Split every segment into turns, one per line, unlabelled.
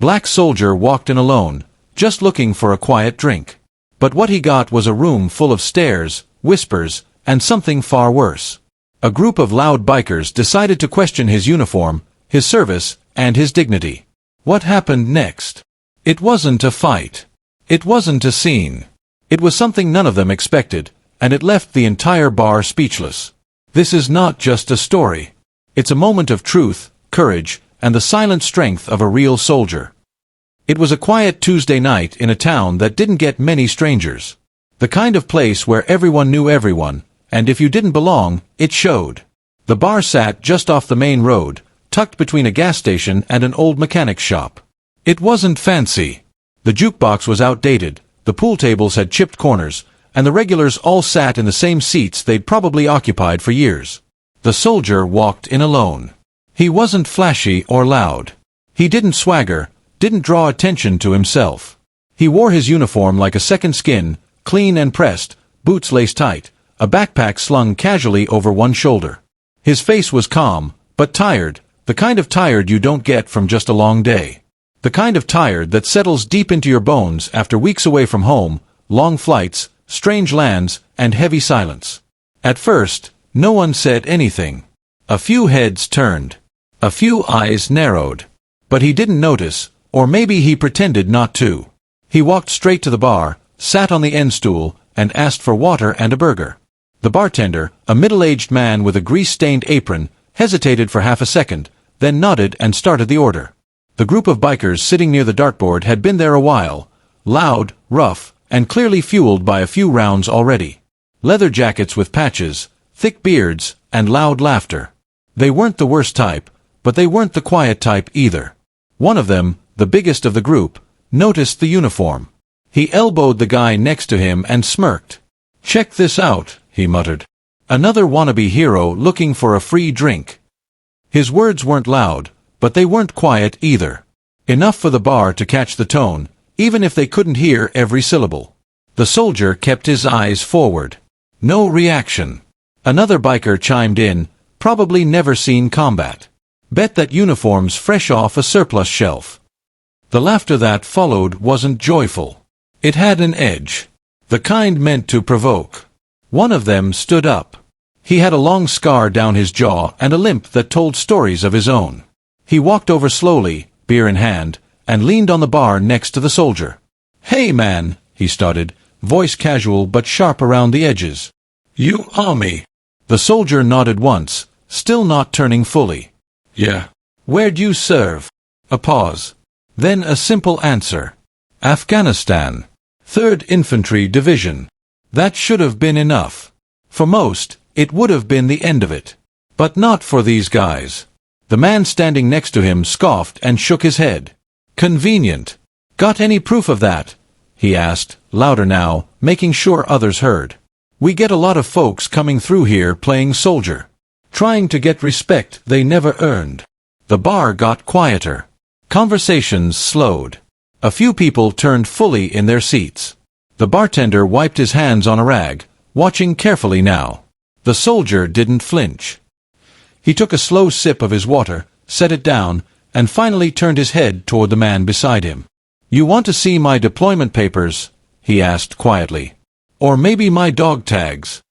Black soldier walked in alone, just looking for a quiet drink. But what he got was a room full of stares, whispers, and something far worse. A group of loud bikers decided to question his uniform, his service, and his dignity. What happened next? It wasn't a fight. It wasn't a scene. It was something none of them expected, and it left the entire bar speechless. This is not just a story. It's a moment of truth, courage, and the silent strength of a real soldier. It was a quiet Tuesday night in a town that didn't get many strangers. The kind of place where everyone knew everyone, and if you didn't belong, it showed. The bar sat just off the main road, tucked between a gas station and an old mechanic's shop. It wasn't fancy. The jukebox was outdated, the pool tables had chipped corners, and the regulars all sat in the same seats they'd probably occupied for years. The soldier walked in alone. He wasn't flashy or loud. He didn't swagger, didn't draw attention to himself. He wore his uniform like a second skin, clean and pressed, boots laced tight, a backpack slung casually over one shoulder. His face was calm, but tired, the kind of tired you don't get from just a long day. The kind of tired that settles deep into your bones after weeks away from home, long flights, strange lands, and heavy silence. At first, no one said anything. A few heads turned. A few eyes narrowed. But he didn't notice, or maybe he pretended not to. He walked straight to the bar, sat on the end stool, and asked for water and a burger. The bartender, a middle-aged man with a grease-stained apron, hesitated for half a second, then nodded and started the order. The group of bikers sitting near the dartboard had been there a while, loud, rough, and clearly fueled by a few rounds already. Leather jackets with patches, thick beards, and loud laughter. They weren't the worst type, but they weren't the quiet type either. One of them, the biggest of the group, noticed the uniform. He elbowed the guy next to him and smirked. "Check this out," he muttered. "Another wannabe hero looking for a free drink." His words weren't loud, but they weren't quiet either. Enough for the bar to catch the tone, even if they couldn't hear every syllable. The soldier kept his eyes forward. No reaction. Another biker chimed in, probably never seen combat. Bet that uniform's fresh off a surplus shelf. The laughter that followed wasn't joyful. It had an edge. The kind meant to provoke. One of them stood up. He had a long scar down his jaw and a limp that told stories of his own. He walked over slowly, beer in hand, and leaned on the bar next to the soldier. "Hey man," he started, voice casual but sharp around the edges. "You Army?" The soldier nodded once, still not turning fully. "Yeah." "Where'd you serve?" A pause. Then a simple answer. "Afghanistan. 3rd Infantry Division." That should have been enough. For most, it would have been the end of it. But not for these guys. The man standing next to him scoffed and shook his head. "Convenient. Got any proof of that?" he asked, louder now, making sure others heard. "We get a lot of folks coming through here playing soldier. Trying to get respect they never earned." The bar got quieter. Conversations slowed. A few people turned fully in their seats. The bartender wiped his hands on a rag, watching carefully now. The soldier didn't flinch. He took a slow sip of his water, set it down, and finally turned his head toward the man beside him. "You want to see my deployment papers?" he asked quietly. "Or maybe my dog tags?"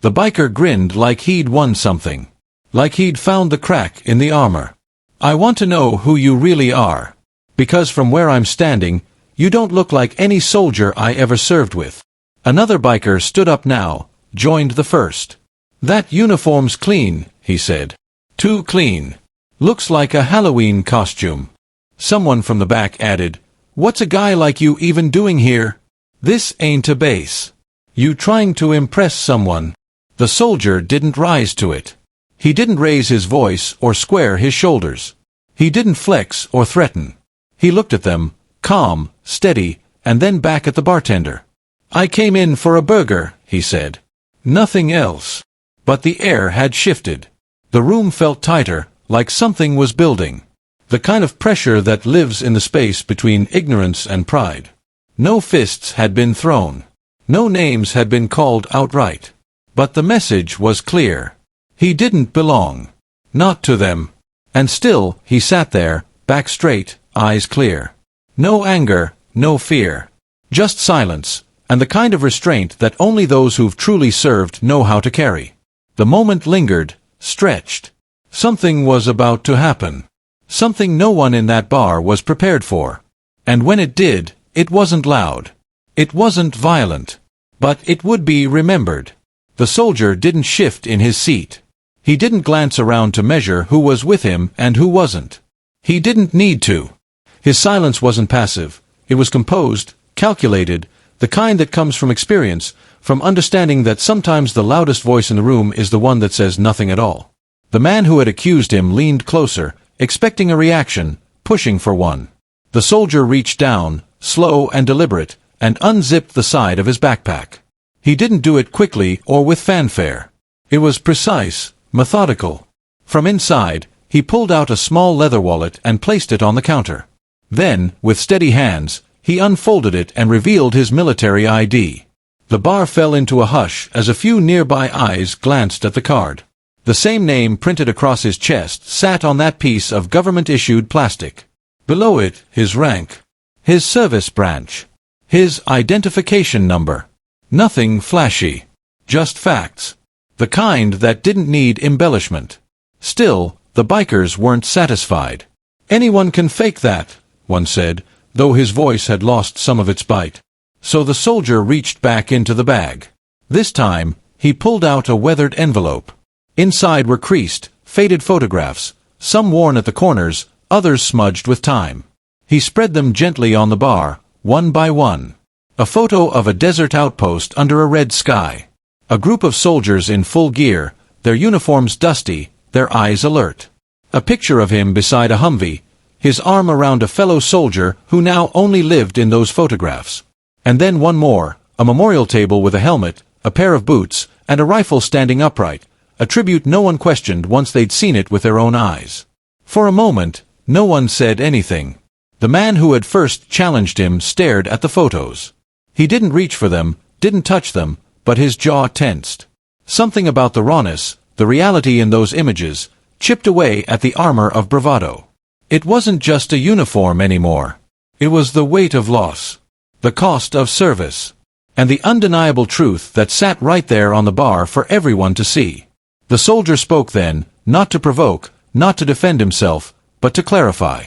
The biker grinned like he'd won something. Like he'd found the crack in the armor. "I want to know who you really are. Because from where I'm standing, you don't look like any soldier I ever served with." Another biker stood up now, joined the first. "That uniform's clean," he said. "Too clean. Looks like a Halloween costume." Someone from the back added, "What's a guy like you even doing here? This ain't a base. You trying to impress someone?" The soldier didn't rise to it. He didn't raise his voice or square his shoulders. He didn't flex or threaten. He looked at them, calm, steady, and then back at the bartender. "I came in for a burger," he said. Nothing else. But the air had shifted. The room felt tighter, like something was building. The kind of pressure that lives in the space between ignorance and pride. No fists had been thrown. No names had been called outright. But the message was clear. He didn't belong. Not to them. And still, he sat there, back straight, eyes clear. No anger, no fear. Just silence, and the kind of restraint that only those who've truly served know how to carry. The moment lingered, stretched. Something was about to happen. Something no one in that bar was prepared for. And when it did, it wasn't loud. It wasn't violent. But it would be remembered. The soldier didn't shift in his seat. He didn't glance around to measure who was with him and who wasn't. He didn't need to. His silence wasn't passive. It was composed, calculated, the kind that comes from experience, from understanding that sometimes the loudest voice in the room is the one that says nothing at all. The man who had accused him leaned closer, expecting a reaction, pushing for one. The soldier reached down, slow and deliberate, and unzipped the side of his backpack. He didn't do it quickly or with fanfare. It was precise, methodical. From inside, he pulled out a small leather wallet and placed it on the counter. Then, with steady hands, he unfolded it and revealed his military ID. The bar fell into a hush as a few nearby eyes glanced at the card. The same name printed across his chest sat on that piece of government-issued plastic. Below it, his rank. His service branch. His identification number. Nothing flashy. Just facts. The kind that didn't need embellishment. Still, the bikers weren't satisfied. "Anyone can fake that," one said, though his voice had lost some of its bite. So the soldier reached back into the bag. This time, he pulled out a weathered envelope. Inside were creased, faded photographs, some worn at the corners, others smudged with time. He spread them gently on the bar, one by one. A photo of a desert outpost under a red sky. A group of soldiers in full gear, their uniforms dusty, their eyes alert. A picture of him beside a Humvee, his arm around a fellow soldier who now only lived in those photographs. And then one more, a memorial table with a helmet, a pair of boots, and a rifle standing upright, a tribute no one questioned once they'd seen it with their own eyes. For a moment, no one said anything. The man who had first challenged him stared at the photos. He didn't reach for them, didn't touch them, but his jaw tensed. Something about the rawness, the reality in those images, chipped away at the armor of bravado. It wasn't just a uniform anymore. It was the weight of loss. The cost of service. And the undeniable truth that sat right there on the bar for everyone to see. The soldier spoke then, not to provoke, not to defend himself, but to clarify.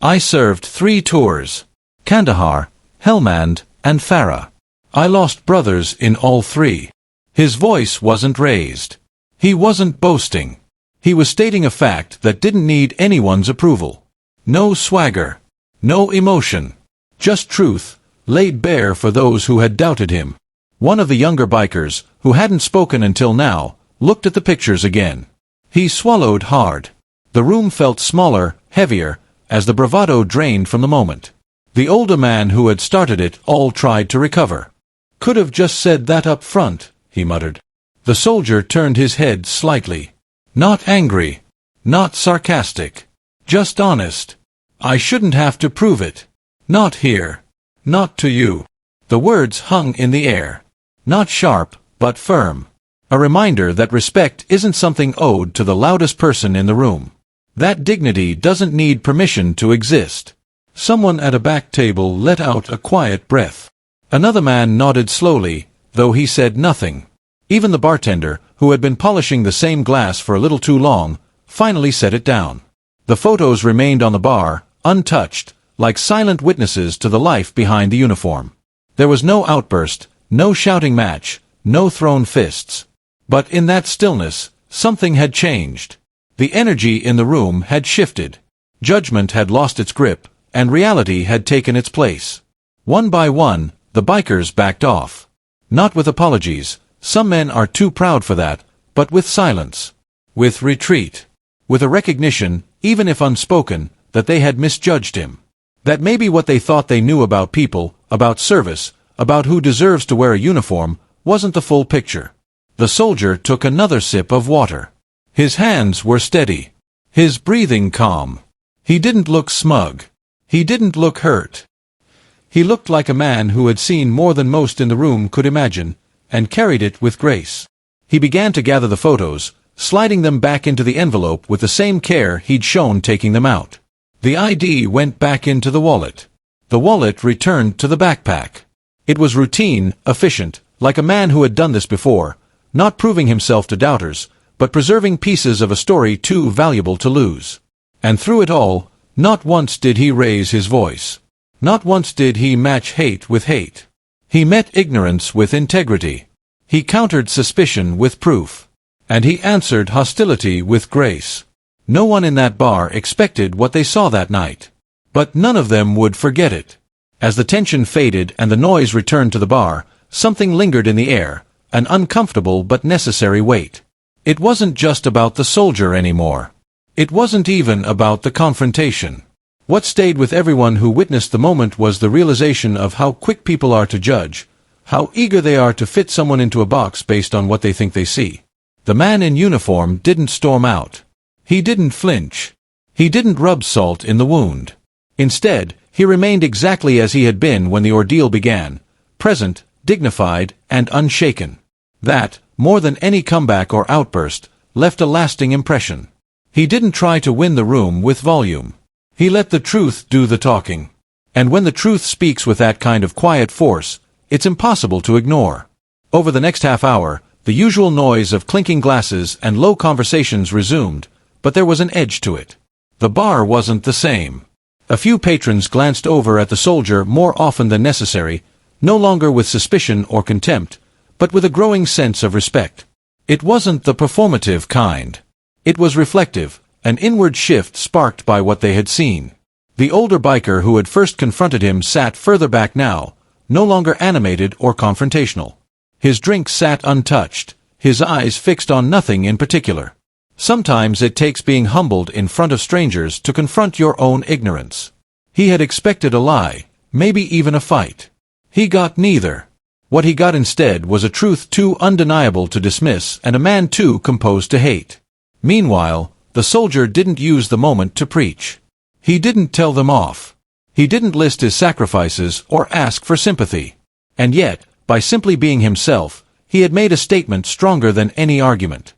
"I served 3 tours. Kandahar, Helmand, and Farah. I lost brothers in all 3. His voice wasn't raised. He wasn't boasting. He was stating a fact that didn't need anyone's approval. No swagger. No emotion. Just truth, laid bare for those who had doubted him. One of the younger bikers, who hadn't spoken until now, looked at the pictures again. He swallowed hard. The room felt smaller, heavier, as the bravado drained from the moment. The older man who had started it all tried to recover. "Could have just said that up front," he muttered. The soldier turned his head slightly. Not angry. Not sarcastic. Just honest. "I shouldn't have to prove it. Not here. Not to you." The words hung in the air. Not sharp, but firm. A reminder that respect isn't something owed to the loudest person in the room. That dignity doesn't need permission to exist. Someone at a back table let out a quiet breath. Another man nodded slowly, though he said nothing. Even the bartender, who had been polishing the same glass for a little too long, finally set it down. The photos remained on the bar, untouched, like silent witnesses to the life behind the uniform. There was no outburst, no shouting match, no thrown fists. But in that stillness, something had changed. The energy in the room had shifted. Judgment had lost its grip, and reality had taken its place. One by one, the bikers backed off. Not with apologies, some men are too proud for that, but with silence. With retreat. With a recognition, even if unspoken, that they had misjudged him. That maybe what they thought they knew about people, about service, about who deserves to wear a uniform, wasn't the full picture. The soldier took another sip of water. His hands were steady. His breathing calm. He didn't look smug. He didn't look hurt. He looked like a man who had seen more than most in the room could imagine, and carried it with grace. He began to gather the photos, sliding them back into the envelope with the same care he'd shown taking them out. The ID went back into the wallet. The wallet returned to the backpack. It was routine, efficient, like a man who had done this before, not proving himself to doubters, but preserving pieces of a story too valuable to lose. And through it all, not once did he raise his voice. Not once did he match hate with hate. He met ignorance with integrity. He countered suspicion with proof. And he answered hostility with grace. No one in that bar expected what they saw that night. But none of them would forget it. As the tension faded and the noise returned to the bar, something lingered in the air, an uncomfortable but necessary weight. It wasn't just about the soldier anymore. It wasn't even about the confrontation. What stayed with everyone who witnessed the moment was the realization of how quick people are to judge, how eager they are to fit someone into a box based on what they think they see. The man in uniform didn't storm out. He didn't flinch. He didn't rub salt in the wound. Instead, he remained exactly as he had been when the ordeal began, present, dignified, and unshaken. That, more than any comeback or outburst, left a lasting impression. He didn't try to win the room with volume. He let the truth do the talking. And when the truth speaks with that kind of quiet force, it's impossible to ignore. Over the next half hour, the usual noise of clinking glasses and low conversations resumed, but there was an edge to it. The bar wasn't the same. A few patrons glanced over at the soldier more often than necessary, no longer with suspicion or contempt, but with a growing sense of respect. It wasn't the performative kind. It was reflective, an inward shift sparked by what they had seen. The older biker who had first confronted him sat further back now, no longer animated or confrontational. His drink sat untouched, his eyes fixed on nothing in particular. Sometimes it takes being humbled in front of strangers to confront your own ignorance. He had expected a lie, maybe even a fight. He got neither. What he got instead was a truth too undeniable to dismiss and a man too composed to hate. Meanwhile, the soldier didn't use the moment to preach. He didn't tell them off. He didn't list his sacrifices or ask for sympathy. And yet, by simply being himself, he had made a statement stronger than any argument.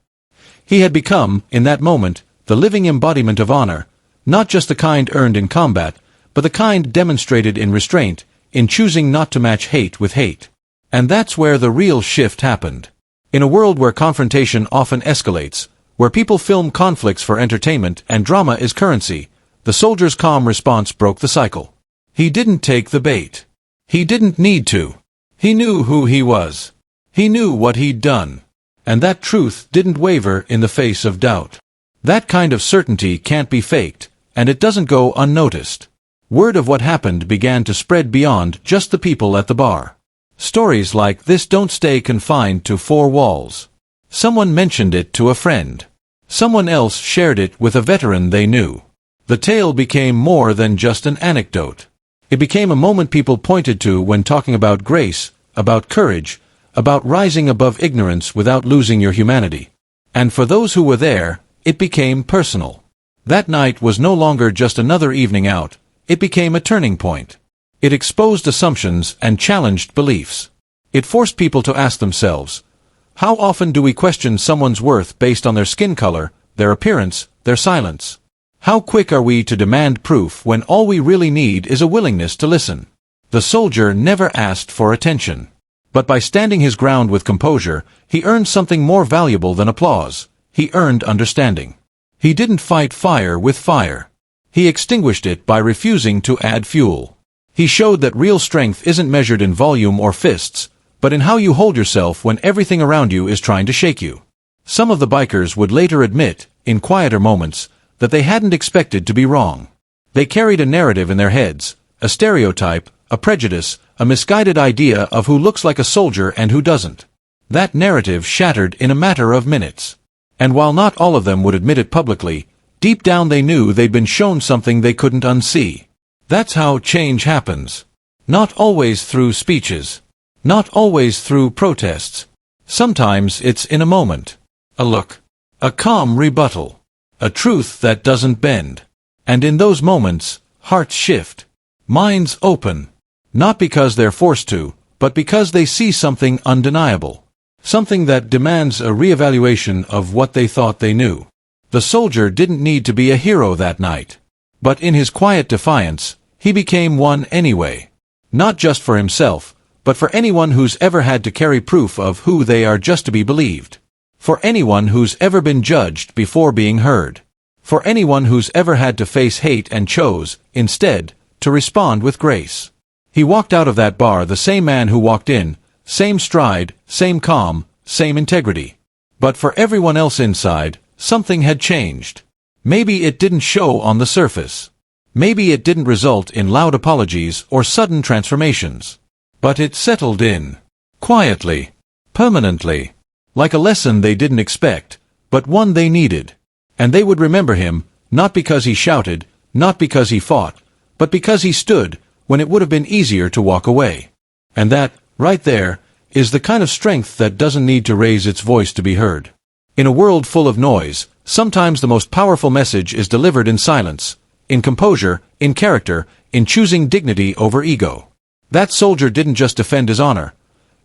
He had become, in that moment, the living embodiment of honor, not just the kind earned in combat, but the kind demonstrated in restraint, in choosing not to match hate with hate. And that's where the real shift happened. In a world where confrontation often escalates, where people film conflicts for entertainment and drama is currency, the soldier's calm response broke the cycle. He didn't take the bait. He didn't need to. He knew who he was. He knew what he'd done. And that truth didn't waver in the face of doubt. That kind of certainty can't be faked, and it doesn't go unnoticed. Word of what happened began to spread beyond just the people at the bar. Stories like this don't stay confined to four walls. Someone mentioned it to a friend. Someone else shared it with a veteran they knew. The tale became more than just an anecdote. It became a moment people pointed to when talking about grace, about courage, about rising above ignorance without losing your humanity. And for those who were there, it became personal. That night was no longer just another evening out, it became a turning point. It exposed assumptions and challenged beliefs. It forced people to ask themselves, how often do we question someone's worth based on their skin color, their appearance, their silence? How quick are we to demand proof when all we really need is a willingness to listen? The soldier never asked for attention. But by standing his ground with composure, he earned something more valuable than applause. He earned understanding. He didn't fight fire with fire. He extinguished it by refusing to add fuel. He showed that real strength isn't measured in volume or fists, but in how you hold yourself when everything around you is trying to shake you. Some of the bikers would later admit, in quieter moments, that they hadn't expected to be wrong. They carried a narrative in their heads, a stereotype, a prejudice, a misguided idea of who looks like a soldier and who doesn't. That narrative shattered in a matter of minutes. And while not all of them would admit it publicly, deep down they knew they'd been shown something they couldn't unsee. That's how change happens. Not always through speeches. Not always through protests. Sometimes it's in a moment. A look. A calm rebuttal. A truth that doesn't bend. And in those moments, hearts shift. Minds open. Not because they're forced to, but because they see something undeniable. Something that demands a reevaluation of what they thought they knew. The soldier didn't need to be a hero that night. But in his quiet defiance, he became one anyway. Not just for himself, but for anyone who's ever had to carry proof of who they are just to be believed. For anyone who's ever been judged before being heard. For anyone who's ever had to face hate and chose, instead, to respond with grace. He walked out of that bar the same man who walked in, same stride, same calm, same integrity. But for everyone else inside, something had changed. Maybe it didn't show on the surface. Maybe it didn't result in loud apologies or sudden transformations. But it settled in. Quietly. Permanently. Like a lesson they didn't expect, but one they needed. And they would remember him, not because he shouted, not because he fought, but because he stood, when it would have been easier to walk away. And that, right there, is the kind of strength that doesn't need to raise its voice to be heard. In a world full of noise, sometimes the most powerful message is delivered in silence, in composure, in character, in choosing dignity over ego. That soldier didn't just defend his honor.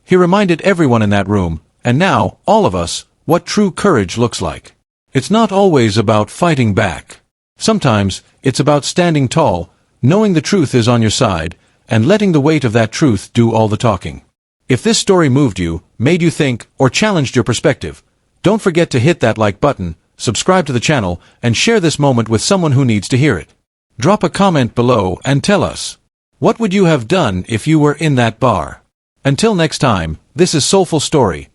He reminded everyone in that room, and now, all of us, what true courage looks like. It's not always about fighting back. Sometimes, it's about standing tall, knowing the truth is on your side, and letting the weight of that truth do all the talking. If this story moved you, made you think, or challenged your perspective, don't forget to hit that like button, subscribe to the channel, and share this moment with someone who needs to hear it. Drop a comment below and tell us, what would you have done if you were in that bar? Until next time, this is Soulful Storie,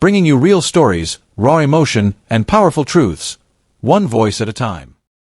bringing you real stories, raw emotion, and powerful truths, one voice at a time.